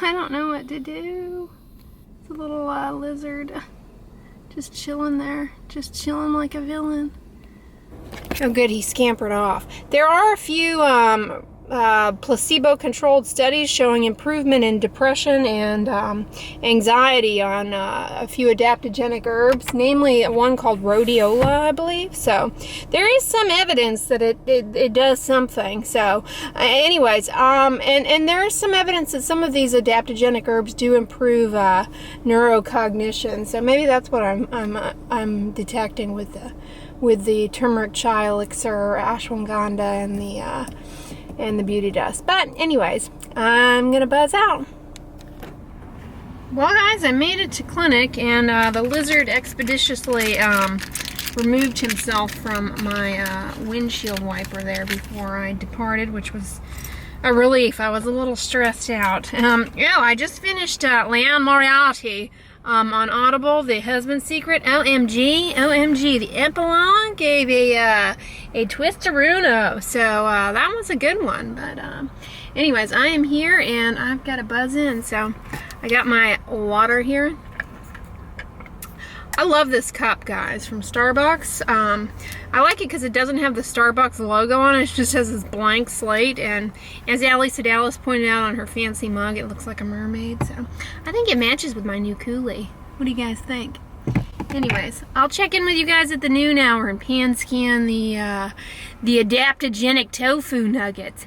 I don't know what to do. It's a little lizard just chilling there, just chilling like a villain. Oh good, he scampered off. There are a few placebo-controlled studies showing improvement in depression and anxiety on a few adaptogenic herbs, namely one called rhodiola, I believe. So there is some evidence that it does something. So anyways, and there is some evidence that some of these adaptogenic herbs do improve neurocognition. So maybe that's what I'm detecting with the turmeric chai elixir, ashwagandha, and the beauty dust. But anyways, I'm gonna buzz out. Well guys, I made it to clinic, and the lizard expeditiously removed himself from my windshield wiper there before I departed, which was a relief. I was a little stressed out. I just finished Leanne Moriarty on Audible, The Husband's Secret. OMG, the epilogue gave a twistaruno, so that was a good one. But anyways, I am here and I've got to buzz in, so I got my water here. I love this cup, guys, from Starbucks. I like it because it doesn't have the Starbucks logo on it. It just has this blank slate, and as Ali Sedalis pointed out on her fancy mug, it looks like a mermaid. So I think it matches with my new coolie. What do you guys think? Anyways, I'll check in with you guys at the noon hour and pan scan the adaptogenic tofu nuggets.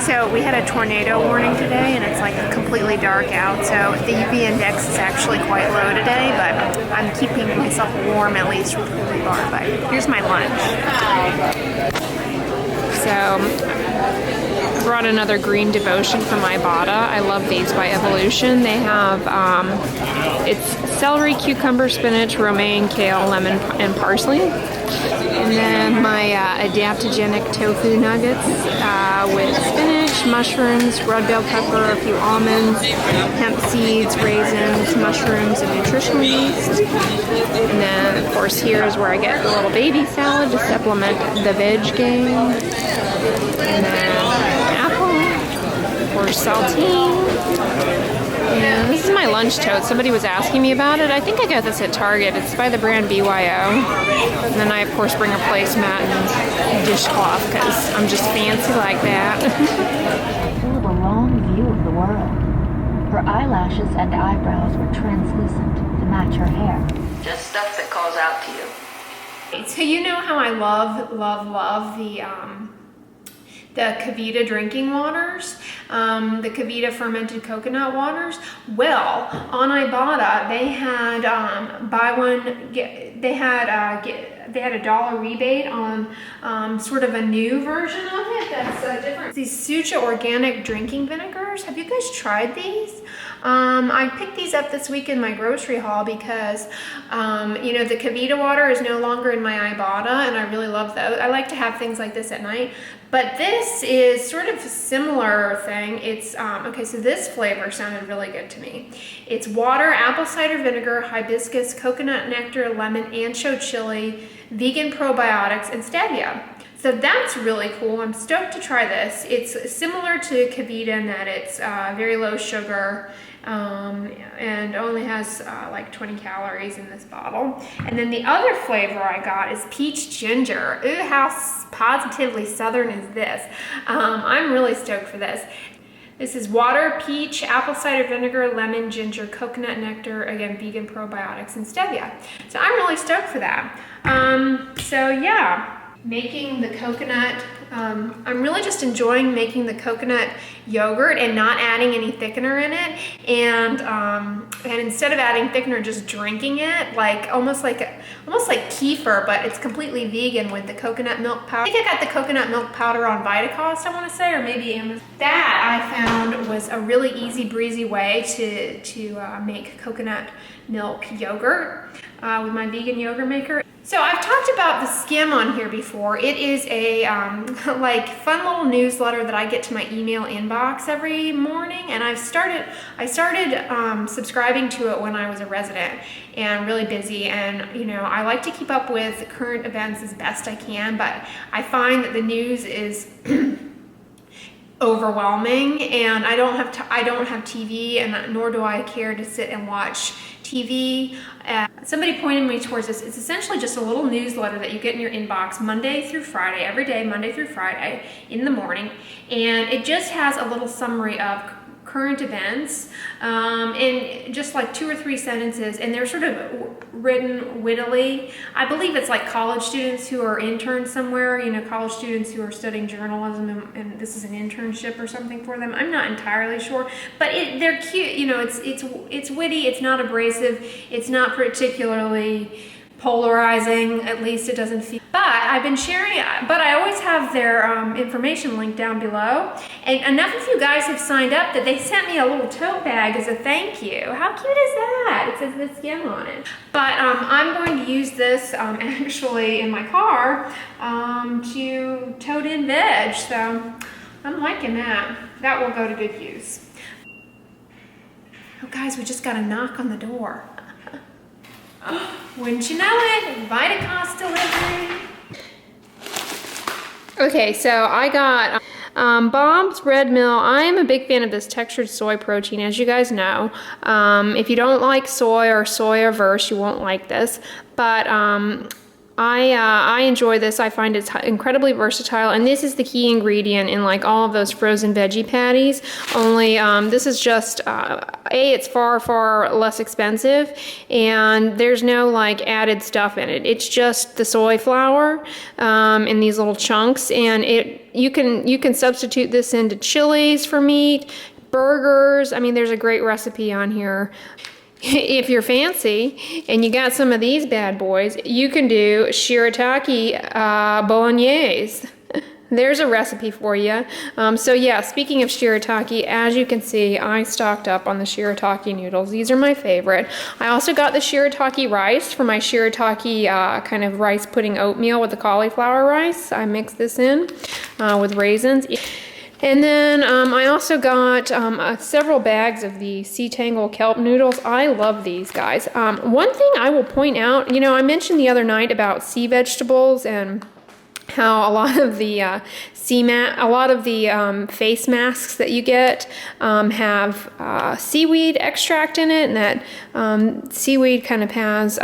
So we had a tornado warning today, and it's like completely dark out, so the UV index is actually quite low today, but I'm keeping myself warm at least with Holy Bar. But here's my lunch. So I brought another green devotion from Ibotta. I love these by Evolution. They have it's celery, cucumber, spinach, romaine, kale, lemon, and parsley. And then my adaptogenic tofu nuggets with spinach, mushrooms, red bell pepper, a few almonds, hemp seeds, raisins, mushrooms, and nutritional yeast. And then, of course, here is where I get the little baby salad to supplement the veg game. And then apple or saltine. And this is my lunch tote. Somebody was asking me about it. I think I got this at Target. It's by the brand BYO. And then I, of course, bring a placemat and dishcloth because I'm just fancy like that. Full of a long view of the world. Her eyelashes and eyebrows were translucent to match her hair. Just stuff that calls out to you. So you know how I love the Kavita drinking waters, the Kavita fermented coconut waters. Well, on Ibotta, they had they had a $1 rebate on sort of a new version of it that's different. These Suja organic drinking vinegars. Have you guys tried these? I picked these up this week in my grocery haul because, the Kavita water is no longer in my Ibotta, and I really love those. I like to have things like this at night. But this is sort of a similar thing. It's, okay, so this flavor sounded really good to me. It's water, apple cider vinegar, hibiscus, coconut nectar, lemon, ancho chili, vegan probiotics, and stevia. So that's really cool. I'm stoked to try this. It's similar to Kavita in that it's very low sugar, and only has like 20 calories in this bottle. And then the other flavor I got is peach ginger. Ooh, how positively southern is this? I'm really stoked for this. This is water, peach, apple cider vinegar, lemon, ginger, coconut nectar, again, vegan probiotics, and stevia. So I'm really stoked for that. So yeah. Making the coconut, I'm really just enjoying making the coconut yogurt and not adding any thickener in it, and instead of adding thickener, just drinking it, like almost like kefir, but it's completely vegan with the coconut milk powder. I think I got the coconut milk powder on Vitacost, I want to say, or maybe Amazon. That I found was a really easy breezy way to make coconut milk yogurt with my vegan yogurt maker. So I've talked about the Skim on here before. It is a like fun little newsletter that I get to my email inbox every morning, and I started subscribing to it when I was a resident and really busy, and I like to keep up with current events as best I can, but I find that the news is overwhelming, and I don't have TV, and nor do I care to sit and watch TV. Somebody pointed me towards this. It's essentially just a little newsletter that you get in your inbox Monday through Friday, every day, Monday through Friday in the morning, and it just has a little summary of current events in just like 2 or 3 sentences, and they're sort of written wittily. I believe it's like college students who are interns somewhere, you know, college students who are studying journalism, and this is an internship or something for them. I'm not entirely sure, but they're cute. You know, it's witty. It's not abrasive. It's not particularly polarizing, at least it doesn't feel. But I've been sharing it, but I always have their information linked down below. And enough of you guys have signed up that they sent me a little tote bag as a thank you. How cute is that? It says this skin on it. But I'm going to use this actually in my car to tote in veg. So I'm liking that. That will go to good use. Oh guys, we just got a knock on the door. Wouldn't you know it? Vitacost delivery. Okay, so I got Bob's Red Mill. I am a big fan of this textured soy protein, as you guys know. If you don't like soy or soy-averse, you won't like this. But I enjoy this. I find it's incredibly versatile, and this is the key ingredient in like all of those frozen veggie patties. Only this is just it's far less expensive, and there's no like added stuff in it. It's just the soy flour in these little chunks, and you can substitute this into chilies for meat, burgers. I mean, there's a great recipe on here. If you're fancy and you got some of these bad boys, you can do shirataki bolognese. There's a recipe for you. So yeah, speaking of shirataki, as you can see, I stocked up on the shirataki noodles. These are my favorite. I also got the shirataki rice for my shirataki kind of rice pudding oatmeal with the cauliflower rice. I mixed this in with raisins. And then I also got several bags of the Sea Tangle kelp noodles. I love these guys. One thing I will point out, you know, I mentioned the other night about sea vegetables and how a lot of the face masks that you get have seaweed extract in it, and that seaweed kind of has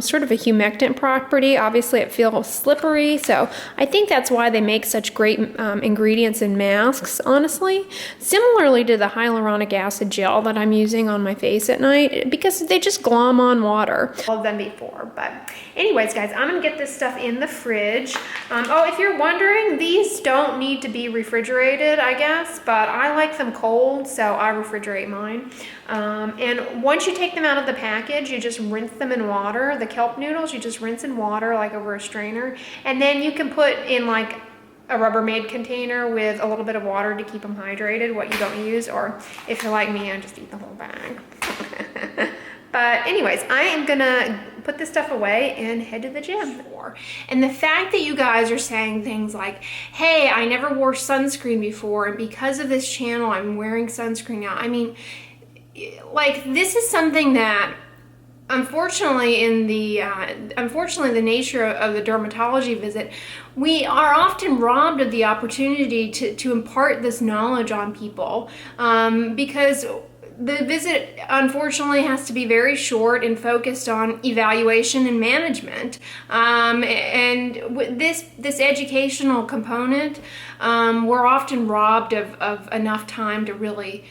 sort of a humectant property. Obviously it feels slippery, so I think that's why they make such great ingredients in masks, honestly. Similarly to the hyaluronic acid gel that I'm using on my face at night, because they just glom on water. All of them before, but anyways guys, I'm gonna get this stuff in the fridge. Oh, if you're wondering, these don't need to be refrigerated, I guess, but I like them cold, so I refrigerate mine. And once you take them out of the package, you just rinse them in water. The kelp noodles, you just rinse in water like over a strainer, and then you can put in like a Rubbermaid container with a little bit of water to keep them hydrated, what you don't use, or if you're like me, I just eat the whole bag. But anyways, I am gonna put this stuff away and head to the gym. And the fact that you guys are saying things like, hey, I never wore sunscreen before, and because of this channel, I'm wearing sunscreen now. I mean, like, this is something that unfortunately the nature of the dermatology visit, we are often robbed of the opportunity to impart this knowledge on people, because the visit, unfortunately, has to be very short and focused on evaluation and management. And with this educational component, we're often robbed of enough time to really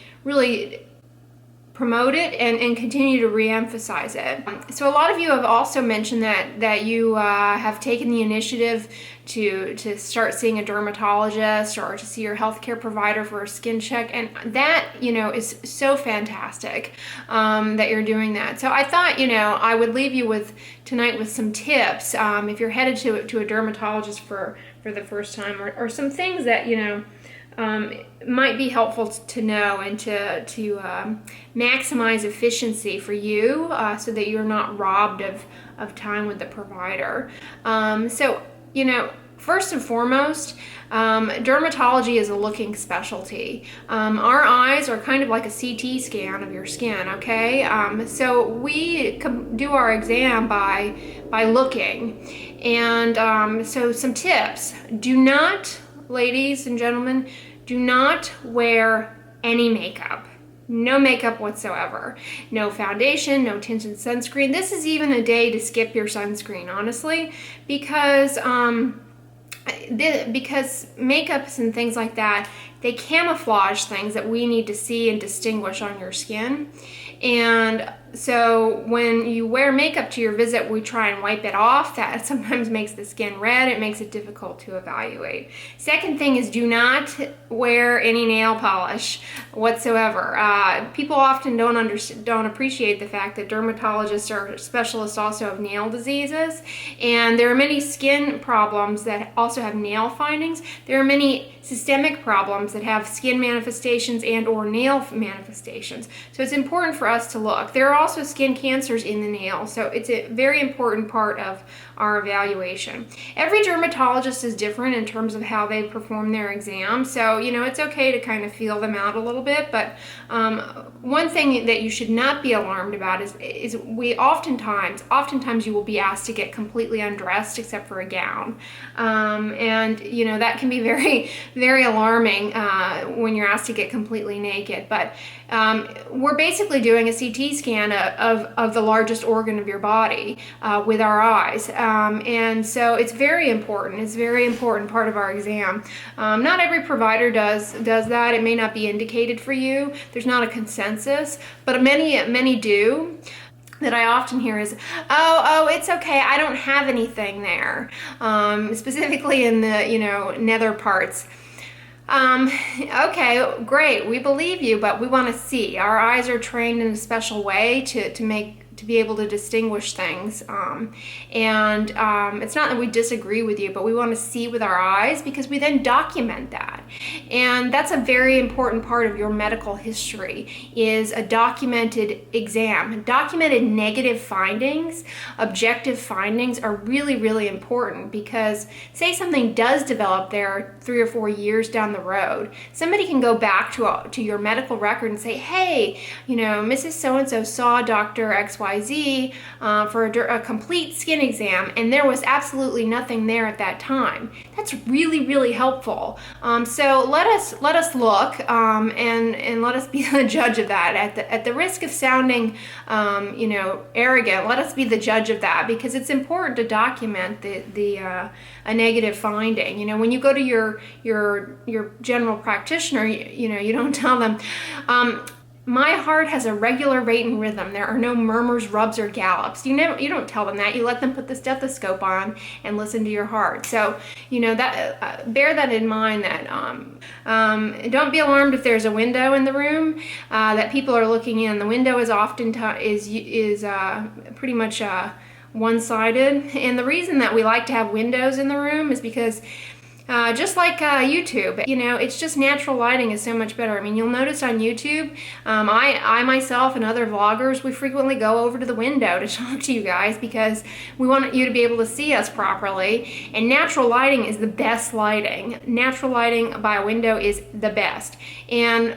promote it and continue to re-emphasize it. So a lot of you have also mentioned that you have taken the initiative to start seeing a dermatologist or to see your healthcare provider for a skin check, and that, you know, is so fantastic that you're doing that. So I thought, you know, I would leave you tonight with some tips if you're headed to a dermatologist for the first time, or some things that, you know, might be helpful to know and to maximize efficiency for you, so that you're not robbed of time with the provider. So, you know, first and foremost, dermatology is a looking specialty. Our eyes are kind of like a CT scan of your skin, okay? So we do our exam by looking. And so some tips: do not, ladies and gentlemen, do not wear any makeup. No makeup whatsoever. No foundation, no tinted sunscreen. This is even a day to skip your sunscreen, honestly, because makeups and things like that, they camouflage things that we need to see and distinguish on your skin. And so when you wear makeup to your visit, we try and wipe it off. That sometimes makes the skin red. It makes it difficult to evaluate. Second thing is, do not wear any nail polish whatsoever. People often don't appreciate the fact that dermatologists or specialists also have nail diseases, and there are many skin problems that also have nail findings. There are many systemic problems that have skin manifestations and or nail manifestations. So it's important for us to look. There are also skin cancers in the nail, so it's a very important part of our evaluation. Every dermatologist is different in terms of how they perform their exam, so it's okay to kind of feel them out a little bit, but one thing that you should not be alarmed about is we oftentimes you will be asked to get completely undressed except for a gown, and that can be very, very alarming when you're asked to get completely naked. But we're basically doing a CT scan of the largest organ of your body with our eyes, and so it's very important. It's a very important part of our exam. Not every provider does that. It may not be indicated for you. There's not a consensus, but many do. That I often hear is, oh, it's okay, I don't have anything there, specifically in the nether parts. Okay, great, we believe you, but we want to see. Our eyes are trained in a special way to be able to distinguish things, and it's not that we disagree with you, but we want to see with our eyes because we then document that, and that's a very important part of your medical history, is a documented exam. Documented negative findings, objective findings are really, really important, because say something does develop there 3 or 4 years down the road, somebody can go back to your medical record and say, hey, Mrs. So-and-so saw Dr. XYZ for a complete skin exam, and there was absolutely nothing there at that time. That's really, really helpful. So let us look, and let us be the judge of that. At the risk of sounding arrogant, let us be the judge of that, because it's important to document a negative finding. When you go to your general practitioner, you don't tell them, my heart has a regular rate and rhythm. There are no murmurs, rubs, or gallops. You don't tell them that. You let them put the stethoscope on and listen to your heart. So that bear that in mind. That don't be alarmed if there's a window in the room that people are looking in. The window is often is pretty much one-sided, and the reason that we like to have windows in the room is because just like YouTube, it's just natural lighting is so much better. I mean, you'll notice on YouTube, I myself and other vloggers, we frequently go over to the window to talk to you guys because we want you to be able to see us properly. And natural lighting is the best lighting. Natural lighting by a window is the best. And,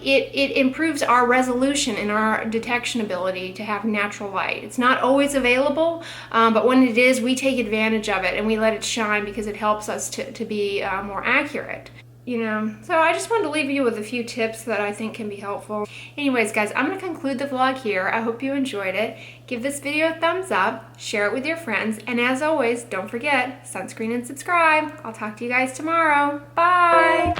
it improves our resolution and our detection ability to have natural light. It's not always available, but when it is, we take advantage of it and we let it shine because it helps us to be more accurate. So I just wanted to leave you with a few tips that I think can be helpful. Anyways, guys, I'm going to conclude the vlog here. I hope you enjoyed it. Give this video a thumbs up, share it with your friends, and as always, don't forget, sunscreen and subscribe. I'll talk to you guys tomorrow. Bye!